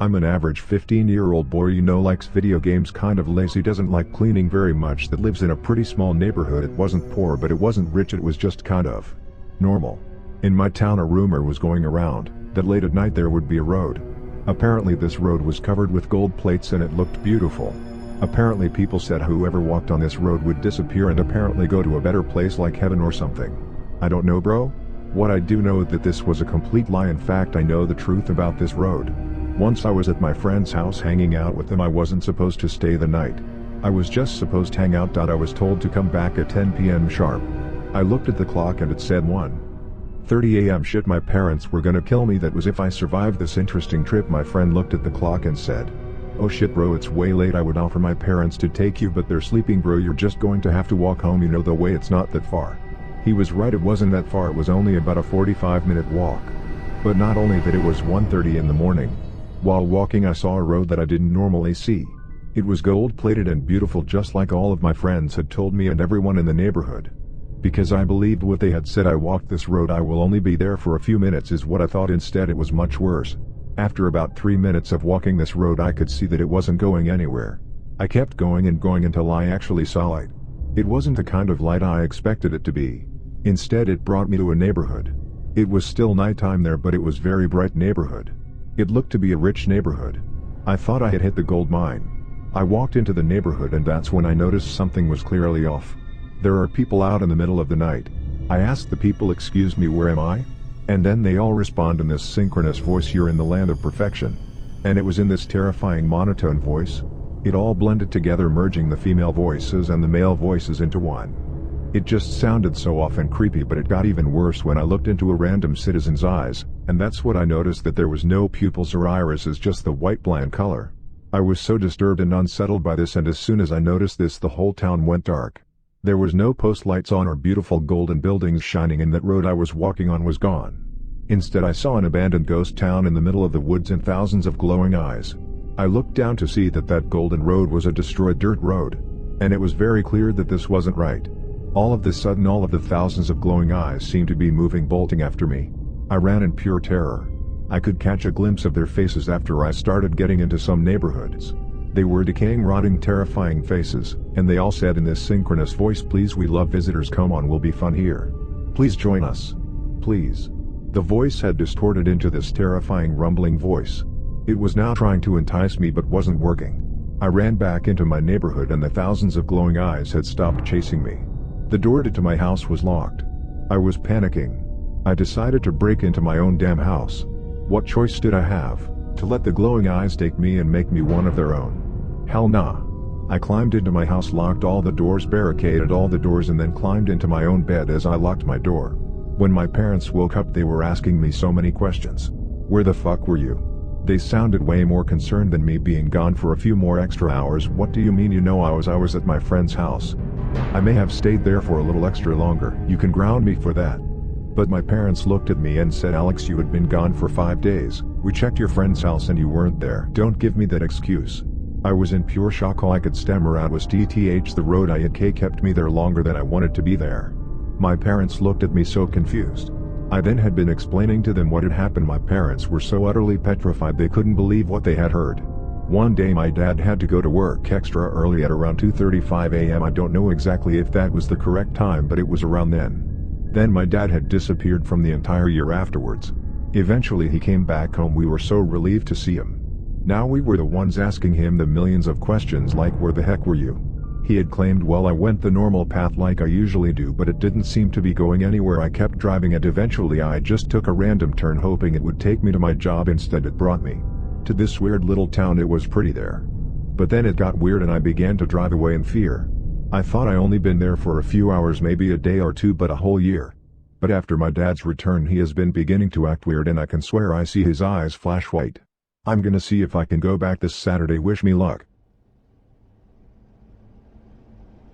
I'm an average 15-year-old boy likes video games, kind of lazy, doesn't like cleaning very much, that lives in a pretty small neighborhood. It wasn't poor but it wasn't rich, it was just kind of normal. In my town a rumor was going around that late at night there would be a road. Apparently this road was covered with gold plates and it looked beautiful. Apparently people said whoever walked on this road would disappear and apparently go to a better place like heaven or something. I don't know, bro. What I do know that this was a complete lie. In fact, I know the truth about this road. Once I was at my friend's house hanging out with them. I wasn't supposed to stay the night. I was just supposed to hang out. I was told to come back at 10 p.m. sharp. I looked at the clock and it said 1:30 a.m. Shit, my parents were gonna kill me. That was if I survived this interesting trip. My friend looked at the clock and said, "Oh shit bro, it's way late. I would offer my parents to take you but they're sleeping bro. You're just going to have to walk home. You know the way, it's not that far." He was right, it wasn't that far. It was only about a 45-minute walk. But not only that, it was 1:30 in the morning. While walking I saw a road that I didn't normally see. It was gold-plated and beautiful, just like all of my friends had told me and everyone in the neighborhood. Because I believed what they had said, I walked this road. I will only be there for a few minutes is what I thought. Instead it was much worse. After about 3 minutes of walking this road I could see that it wasn't going anywhere. I kept going and going until I actually saw light. It wasn't the kind of light I expected it to be. Instead it brought me to a neighborhood. It was still nighttime there but it was very bright neighborhood. It looked to be a rich neighborhood. I thought I had hit the gold mine. I walked into the neighborhood and that's when I noticed something was clearly off. There are people out in the middle of the night. I asked the people, "Excuse me, where am I?" And then they all respond in this synchronous voice, "You're in the land of perfection." And it was in this terrifying monotone voice. It all blended together, merging the female voices and the male voices into one. It just sounded so off and creepy, but it got even worse when I looked into a random citizen's eyes, and that's what I noticed, that there was no pupils or irises, just the white bland color. I was so disturbed and unsettled by this, and as soon as I noticed this the whole town went dark. There was no post lights on or beautiful golden buildings shining, and that road I was walking on was gone. Instead I saw an abandoned ghost town in the middle of the woods and thousands of glowing eyes. I looked down to see that golden road was a destroyed dirt road. And it was very clear that this wasn't right. All of a sudden all of the thousands of glowing eyes seemed to be moving, bolting after me. I ran in pure terror. I could catch a glimpse of their faces after I started getting into some neighborhoods. They were decaying, rotting, terrifying faces, and they all said in this synchronous voice, "Please, we love visitors, come on, will be fun here. Please join us. Please." The voice had distorted into this terrifying rumbling voice. It was now trying to entice me but wasn't working. I ran back into my neighborhood and the thousands of glowing eyes had stopped chasing me. The door to my house was locked. I was panicking. I decided to break into my own damn house. What choice did I have? To let the glowing eyes take me and make me one of their own? Hell nah. I climbed into my house, locked all the doors, barricaded all the doors, and then climbed into my own bed. As I locked my door, when my parents woke up they were asking me so many questions. "Where the fuck were you?" They sounded way more concerned than me being gone for a few more extra hours. "What do you mean? You know I was at my friend's house. I may have stayed there for a little extra longer. You can ground me for that." But my parents looked at me and said, "Alex, you had been gone for 5 days. We checked your friend's house and you weren't there. Don't give me that excuse." I was in pure shock. All I could stammer out was "TTH, the road I had kept me there longer than I wanted to be there." My parents looked at me so confused. I then had been explaining to them what had happened. My parents were so utterly petrified they couldn't believe what they had heard. One day my dad had to go to work extra early at around 2:35 a.m. I don't know exactly if that was the correct time, but it was around then. Then my dad had disappeared from the entire year afterwards. Eventually he came back home. We were so relieved to see him. Now we were the ones asking him the millions of questions like, "Where the heck were you?" He had claimed, "Well, I went the normal path like I usually do, but it didn't seem to be going anywhere. I kept driving and eventually I just took a random turn hoping it would take me to my job. Instead it brought me to this weird little town. It was pretty there. But then it got weird and I began to drive away in fear. I thought I only been there for a few hours, maybe a day or two, but a whole year. But after my dad's return he has been beginning to act weird and I can swear I see his eyes flash white. I'm gonna see if I can go back this Saturday. Wish me luck."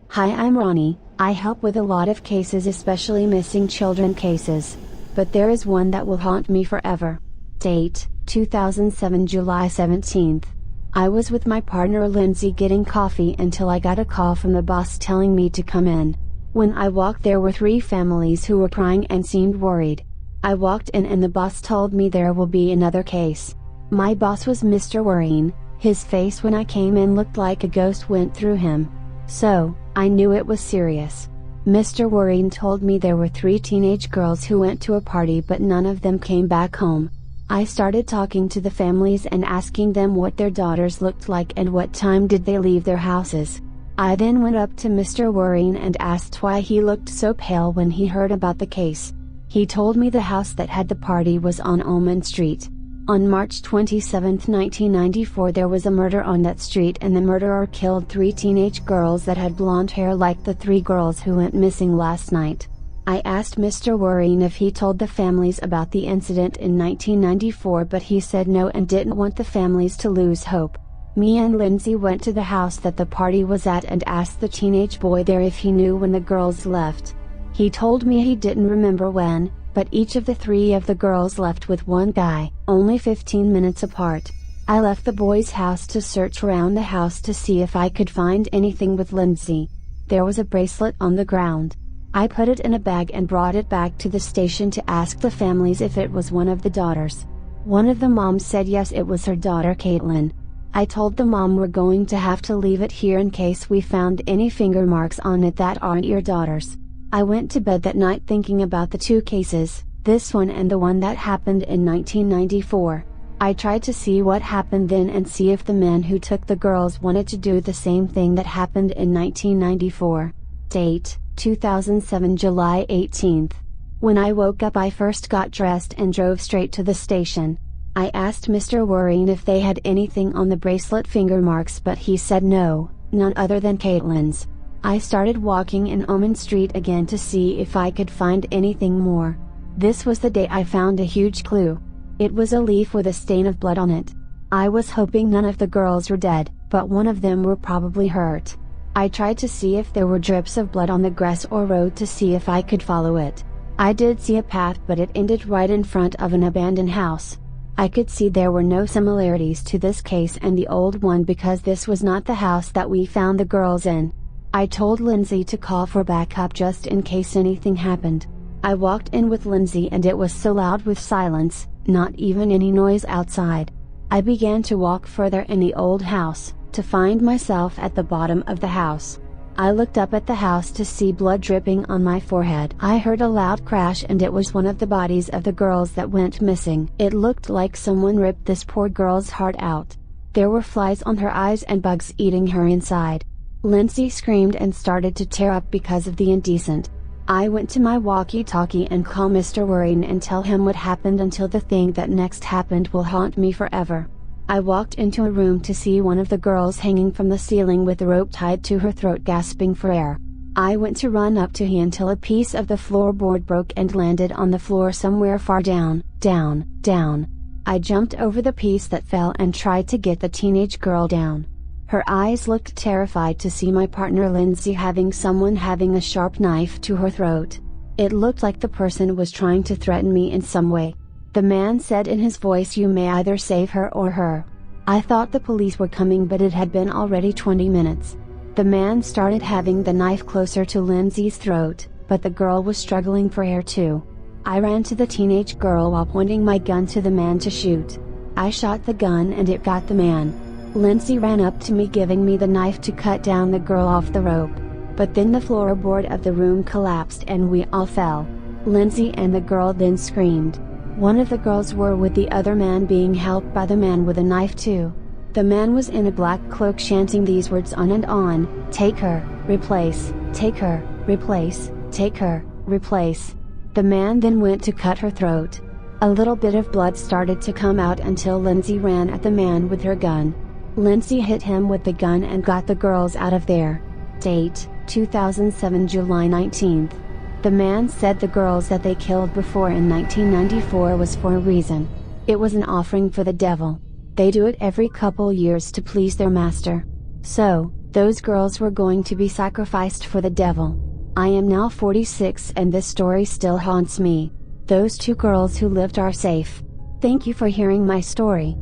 Hi, I'm Ronnie. I help with a lot of cases, especially missing children cases. But there is one that will haunt me forever. Date, 2007 July 17th. I was with my partner Lindsay getting coffee until I got a call from the boss telling me to come in. When I walked there were 3 families who were crying and seemed worried. I walked in and the boss told me there will be another case. My boss was Mr. Worrying. His face when I came in looked like a ghost went through him. So, I knew it was serious. Mr. Worrying told me there were 3 teenage girls who went to a party but none of them came back home. I started talking to the families and asking them what their daughters looked like and what time did they leave their houses. I then went up to Mr. Worrying and asked why he looked so pale when he heard about the case. He told me the house that had the party was on Almond Street. On March 27, 1994 there was a murder on that street and the murderer killed 3 teenage girls that had blonde hair like the 3 girls who went missing last night. I asked Mr. Worrying if he told the families about the incident in 1994 but he said no and didn't want the families to lose hope. Me and Lindsay went to the house that the party was at and asked the teenage boy there if he knew when the girls left. He told me he didn't remember when, but each of the 3 of the girls left with one guy, only 15 minutes apart. I left the boy's house to search around the house to see if I could find anything with Lindsay. There was a bracelet on the ground. I put it in a bag and brought it back to the station to ask the families if it was one of the daughters. One of the moms said yes, it was her daughter Caitlin. I told the mom we're going to have to leave it here in case we found any finger marks on it that aren't your daughter's. I went to bed that night thinking about the 2 cases, this one and the one that happened in 1994. I tried to see what happened then and see if the men who took the girls wanted to do the same thing that happened in 1994. Date, 2007 July 18th. When I woke up I first got dressed and drove straight to the station. I asked Mr. Worrying if they had anything on the bracelet finger marks but he said no, none other than Caitlin's. I started walking in Almond Street again to see if I could find anything more. This was the day I found a huge clue. It was a leaf with a stain of blood on it. I was hoping none of the girls were dead, but one of them were probably hurt. I tried to see if there were drips of blood on the grass or road to see if I could follow it. I did see a path but it ended right in front of an abandoned house. I could see there were no similarities to this case and the old one because this was not the house that we found the girls in. I told Lindsay to call for backup just in case anything happened. I walked in with Lindsay and it was so loud with silence, not even any noise outside. I began to walk further in the old house, to find myself at the bottom of the house. I looked up at the house to see blood dripping on my forehead. I heard a loud crash and it was one of the bodies of the girls that went missing. It looked like someone ripped this poor girl's heart out. There were flies on her eyes and bugs eating her inside. Lindsay screamed and started to tear up because of the indecent. I went to my walkie-talkie and called Mr. Worrying and tell him what happened until the thing that next happened will haunt me forever. I walked into a room to see one of the girls hanging from the ceiling with a rope tied to her throat gasping for air. I went to run up to her until a piece of the floorboard broke and landed on the floor somewhere far down, down. I jumped over the piece that fell and tried to get the teenage girl down. Her eyes looked terrified to see my partner Lindsay having someone having a sharp knife to her throat. It looked like the person was trying to threaten me in some way. The man said in his voice, "You may either save her or her." I thought the police were coming but it had been already 20 minutes. The man started having the knife closer to Lindsay's throat, but the girl was struggling for air too. I ran to the teenage girl while pointing my gun to the man to shoot. I shot the gun and it got the man. Lindsay ran up to me giving me the knife to cut down the girl off the rope. But then the floorboard of the room collapsed and we all fell. Lindsay and the girl then screamed. One of the girls were with the other man being helped by the man with a knife too. The man was in a black cloak chanting these words on and on, "Take her, replace, take her, replace, take her, replace." The man then went to cut her throat. A little bit of blood started to come out until Lindsay ran at the man with her gun. Lindsay hit him with the gun and got the girls out of there. Date, 2007 July 19th. The man said the girls that they killed before in 1994 was for a reason. It was an offering for the devil. They do it every couple years to please their master. So, those girls were going to be sacrificed for the devil. I am now 46 and this story still haunts me. Those two girls who lived are safe. Thank you for hearing my story.